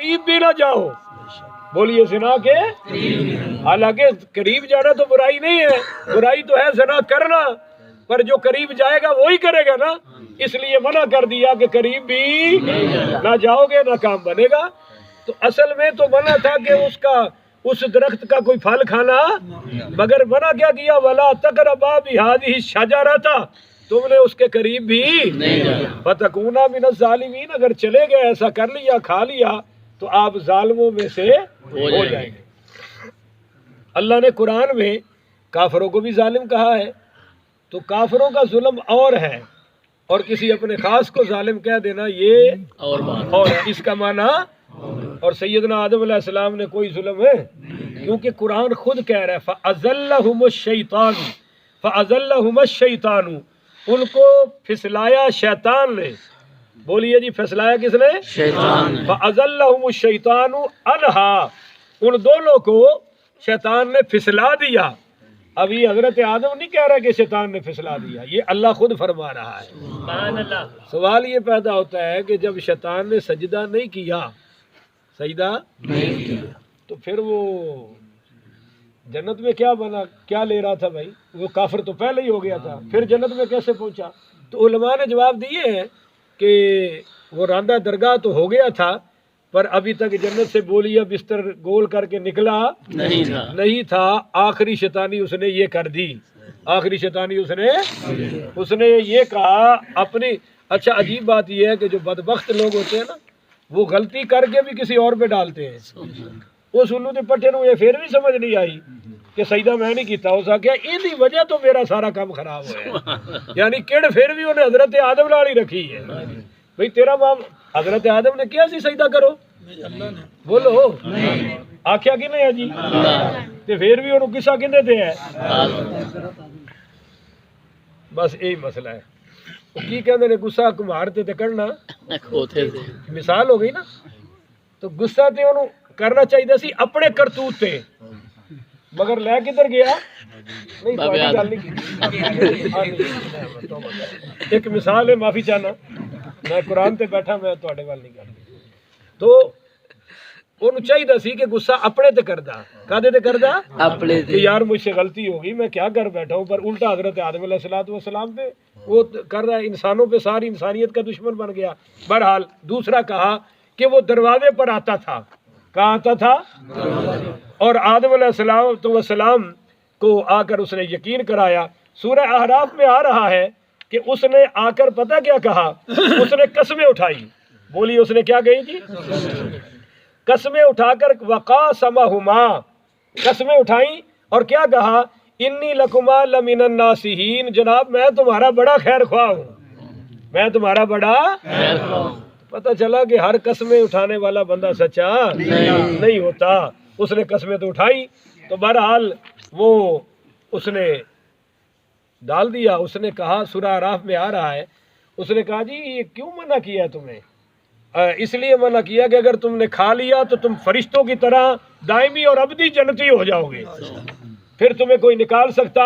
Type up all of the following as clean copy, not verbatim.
قریب بھی نہ جاؤ. بولیے زنا کے حالانکہ قریب جانا تو برائی نہیں ہے, برائی تو ہے زنا کرنا, پر جو قریب جائے گا وہی کرے گا نا, اس لیے منع کر دیا کہ قریب بھی نہ جاؤ گے نہ کام بنے گا. تو اصل میں تو منع تھا کہ اس درخت کا کوئی پھل کھانا, مگر منع کیا کیا, ولا تقربا بهذه الشجرۃ, تم نے اس کے قریب بھی فتکونا من الظالمین, اگر چلے گئے ایسا کر لیا کھا لیا تو آپ ظالموں میں سے ہو جائیں گے. اللہ نے قرآن میں کافروں کو بھی ظالم کہا ہے, تو کافروں کا ظلم اور ہے, اور کسی اپنے خاص کو ظالم کہہ دینا یہ اور ہے, اس کا معنی. اور سیدنا آدم علیہ السلام نے کوئی ظلم ہے, کیونکہ قرآن خود کہہ رہا ہے فَأَزَلَّهُمُ الشَّيْطَانُ, ان کو پھسلایا شیطان نے. بولیے جی پھسلایا کس نے؟ شیطان. فَأَزَلَّهُمُ الشَّيْطَانُ عَنْهَا, ان دونوں کو شیطان نے پھسلا دیا. ابھی حضرت آدم نہیں کہہ رہا کہ شیطان نے پھسلا دیا, یہ اللہ خود فرما رہا ہے. سبحان اللہ. سوال یہ پیدا ہوتا ہے کہ جب شیطان نے سجدہ نہیں کیا, سجدہ نہیں کیا, تو پھر وہ جنت میں کیا بنا, کیا لے رہا تھا بھائی؟ وہ کافر تو پہلے ہی ہو گیا تھا, پھر جنت میں کیسے پہنچا؟ تو علماء نے جواب دیے ہیں کہ وہ راندہ درگاہ تو ہو گیا تھا, پر ابھی تک جنت سے بولیا بستر گول کر کے نکلا نہیں تھا. آخری شیطانی اس نے یہ کر دی, آخری شیطانی اس نے یہ کہا اپنی. اچھا عجیب بات یہ ہے کہ جو بدبخت لوگ ہوتے ہیں نا, وہ غلطی کر کے بھی کسی اور پہ ڈالتے ہیں. وہ سنو تے پٹھے نو یہ پھر بھی سمجھ نہیں آئی کہ سجدہ میں نہیں کیتا, ہو سکیا یہ وجہ تو میرا سارا کام خراب ہوا ہے. یعنی کڑ پھر بھی انہیں حضرت آدم نال ہی رکھی ہے. بھئی تیرا مام حضرت آدم نے کیا سی سجدہ کرو, بولو آخیا کی نہیں ہے جی, تے پھر بھی انہوں قصہ کندے تے ہے. بس یہی مسئلہ ہے. کی کہندے نے غصہ کمار تے کرنا مثال ہو گئی نا, تو غصہ تے انہوں کرنا چاہیے سی اپنے کرتوت تے, مگر لے کدھر گیا ایک مثال ہے, معافی چاہنا میں قرآن تے بیٹھا, میں تواڈے وال نہیں کردا. تو انہوں چاہیے سی کہ غصہ اپنے تے کردا, کدے تے کردا اپنے تے, کہ یار مجھ سے غلطی ہو گئی میں کیا کر بیٹھا ہوں, پر الٹا حضرت آدم علیہ السلام پہ وہ کر رہا ہے, انسانوں پہ ساری انسانیت کا دشمن بن گیا. بہرحال دوسرا کہا کہ وہ دروازے پر آتا تھا, کہاں آتا تھا, اور آدم علیہ السلام کو آ کر اس نے یقین کرایا. سورہ اعراف میں آ رہا ہے کہ اس نے آ کر پتہ کیا کہا, اس نے قسمیں اٹھائی. بولیے اس نے کیا کہی جی؟ قسمیں اٹھا کر وقاسمہما, قسمیں اٹھائیں اور کیا کہا, انی لکما لمن الناصحین, جناب میں تمہارا بڑا خیر خواہ ہوں, میں تمہارا بڑا خیر خواہ ہوں. پتہ چلا کہ ہر قسمیں اٹھانے والا بندہ سچا نہیں ہوتا. اس نے قسمیں تو اٹھائی, تو بہرحال وہ اس نے ڈال دیا. اس نے کہا, سورہ اعراف میں آ رہا ہے, اس نے کہا جی یہ کیوں منع کیا ہے تمہیں؟ اس لیے منع کیا کہ اگر تم نے کھا لیا تو تم فرشتوں کی طرح دائمی اور ابدی جنتی ہو جاؤ گے, پھر تمہیں کوئی نکال سکتا.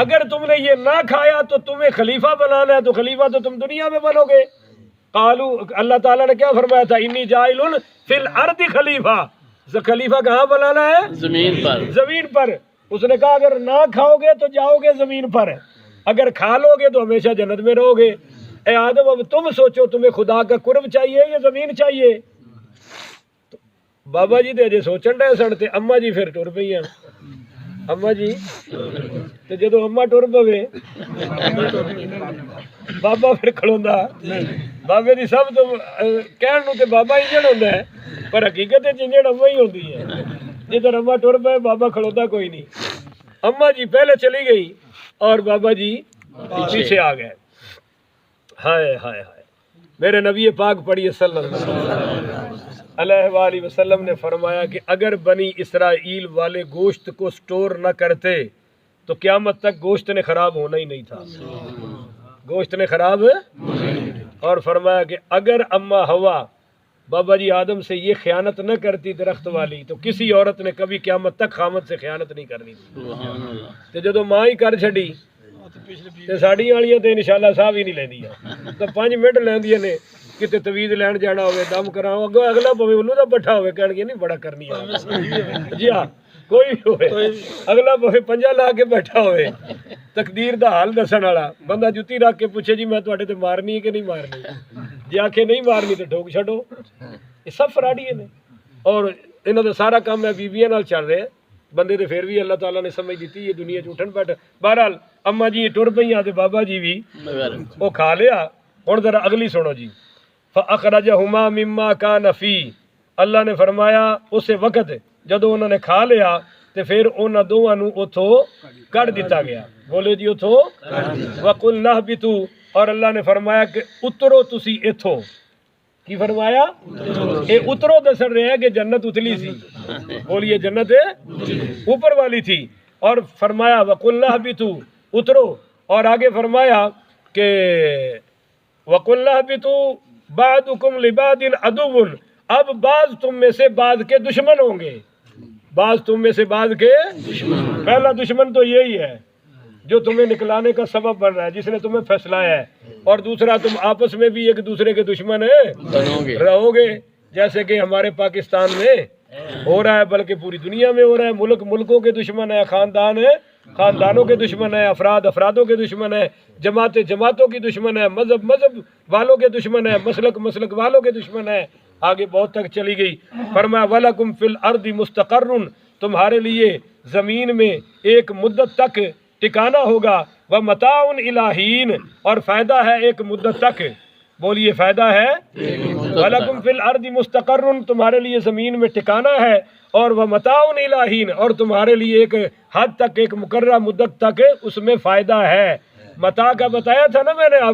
اگر تم نے یہ نہ کھایا تو تمہیں خلیفہ بنانا ہے, تو خلیفہ تو تم دنیا میں بنو گے. قالو, اللہ تعالیٰ نے کیا فرمایا تھا, انی جاعل فی الارض خلیفہ, خلیفہ کہاں بنانا ہے؟ زمین پر. زمین پر. اس نے کہا اگر نہ کھاؤ گے تو جاؤ گے زمین پر, اگر کھا لو گے تو ہمیشہ جنت میں رہو گے. اے آدم اب تم سوچو, تمہیں خدا کا قرب چاہیے یا زمین چاہیے؟ بابا جی تے جے سوچن ڈے سن تے اما جی پھر ٹر پئی. اما جی تے جدو اما ٹر پوے بابا پھر کھڑوندا. بابے دی سب تو کہن نو تے بابا انجن ہوندا ہے, پر حقیقت انجن اما ہی ہوندی ہے. جدھر اما ٹر پے بابا کھڑوندا کوئی نہیں. اما جی پہلے چلی گئی اور بابا جی پیچھے آ گئے. ہائے ہائے ہائے, میرے نبی پاک پڑھیے صلی اللہ علیہ وآلہ وسلم نے فرمایا کہ اگر بنی اسرائیل والے گوشت کو سٹور نہ کرتے تو قیامت تک گوشت نے خراب ہونا ہی نہیں تھا, گوشت نے خراب. اور فرمایا کہ اگر اما ہوا بابا جی آدم سے یہ خیانت نہ کرتی درخت والی, تو کسی عورت نے کبھی قیامت تک خامد سے خیانت نہیں کرنی تھی. تو جدو ماں ہی کر چھڑی تے ساڑی والیاں تے انشاءاللہ صاحب ہی نہیں لیندیاں, تو 5 منٹ لیندیاں نے ਕਿਤੇ ਤਵੀਜ਼ ਲੈਣ ਜਾਣਾ ਹੋਵੇ ਦਮ ਕਰਾਓ ਅੱਗੋਂ ਅਗਲਾ ਭਾਵੇਂ ਉਹਨੂੰ ਦਾ ਬੱਠਾ ਹੋਵੇ ਕਹਿਣਗੇ ਨਹੀਂ ਬੜਾ ਕਰਨੀ ਆ ਜੀ ਹਾਂ ਕੋਈ ਵੀ ਹੋਵੇ ਅਗਲਾ ਭਾਵੇਂ ਪੰਜਾ ਲਾ ਕੇ ਬੈਠਾ ਹੋਵੇ ਤਕਦੀਰ ਦਾ ਹਾਲ ਦੱਸਣ ਵਾਲਾ ਬੰਦਾ ਜੁੱਤੀ ਰੱਖ ਕੇ ਪੁੱਛੇ ਜੀ ਮੈਂ ਤੁਹਾਡੇ ਤੇ ਮਾਰਨੀ ਹੈ ਕਿ ਨਹੀਂ ਮਾਰਨੀ ਜੇ ਆਖੇ ਨਹੀਂ ਮਾਰਨੀ ਤੇ ਠੋਕ ਛੱਡੋ ਇਹ ਸਭ ਫਰਾਡੀਏ ਨੇ ਔਰ ਇਹਨਾਂ ਦਾ ਸਾਰਾ ਕੰਮ ਹੈ ਬੀਬੀਆਂ ਨਾਲ ਚੱਲ ਰਿਹਾ ਬੰਦੇ ਤੇ ਫਿਰ ਵੀ ਅੱਲਾਹ ਤਾਲਾ ਨੇ ਸਮਝ ਦਿੱਤੀ ਇਹ ਦੁਨੀਆ 'ਚ ਉੱਠਣ ਬੈਠ ਬਹਰਹਾਲ ਅੰਮਾ ਜੀ ਟੁਰ ਪਈਆਂ ਤੇ ਬਾਬਾ ਜੀ ਵੀ ਉਹ ਖਾ ਲਿਆ ਹੁਣ ਜ਼ਰਾ ਅਗਲੀ ਸੁਣੋ ਜੀ فَأَخْرَجَهُمَا مِمَّا كَانَ فِيهِ ਅੱਲਾਹ ਨੇ ਫਰਮਾਇਆ ਉਸੇ ਵਕਤ ਜਦੋਂ ਉਹਨਾਂ ਨੇ ਖਾ ਲਿਆ ਤੇ ਫਿਰ ਉਹਨਾਂ ਦੋਵਾਂ ਨੂੰ ਉਥੋਂ ਕੱਢ ਦਿੱਤਾ ਗਿਆ ਬੋਲੇ ਜੀ ਉਥੋਂ وَقُلْنَا اهْبِطُوا ਔਰ ਅੱਲਾਹ ਨੇ ਫਰਮਾਇਆ ਕਿ ਉਤਰੋ ਤੁਸੀਂ ਇੱਥੋਂ کی فرمایا اے اترو دسن رہے ہیں کہ جنت اتلی سی بولیے جنت اوپر والی تھی اور فرمایا وَقُلْنَا اهْبِطُوا اترو اور آگے فرمایا کہ وَقُلْنَا اهْبِطُوا بَعْضُكُمْ لِبَعْضٍ عَدُوٌّ اب بعض تم میں سے بعض کے دشمن ہوں گے بعض تم میں سے بعض کے پہلا دشمن تو یہی ہے جو تمہیں نکلانے کا سبب بن رہا ہے جس نے تمہیں پھسلایا ہے اور دوسرا تم آپس میں بھی ایک دوسرے کے دشمن رہو گے جیسے کہ ہمارے پاکستان میں ہو رہا ہے بلکہ پوری دنیا میں ہو رہا ہے ملک ملکوں کے دشمن ہے خاندان ہے خاندانوں کے دشمن ہے افراد افرادوں کے دشمن ہے جماعتیں جماعتوں کی دشمن ہے مذہب مذہب والوں کے دشمن ہے مسلک مسلک والوں کے دشمن ہے آگے بہت تک چلی گئی فرمایا وَلَكُمْ فِي الْأَرْضِ مُسْتَقَرٌّ تمہارے لیے زمین میں ایک مدت تک ٹکانا ہوگا وَمَتَاعٌ إِلَىٰ حِينٍ اور فائدہ ہے ایک مدت تک بولیے فائدہ ہے وَلَكُمْ فِي الْأَرْضِ مُسْتَقَرٌّ تمہارے لیے زمین میں ٹکانا ہے اور وَمَتَاعٌ إِلَىٰ حِينٍ اور تمہارے لیے ایک حد تک ایک مقررہ مدت تک اس میں فائدہ ہے متاع کا بتایا تھا نا میں نے آپ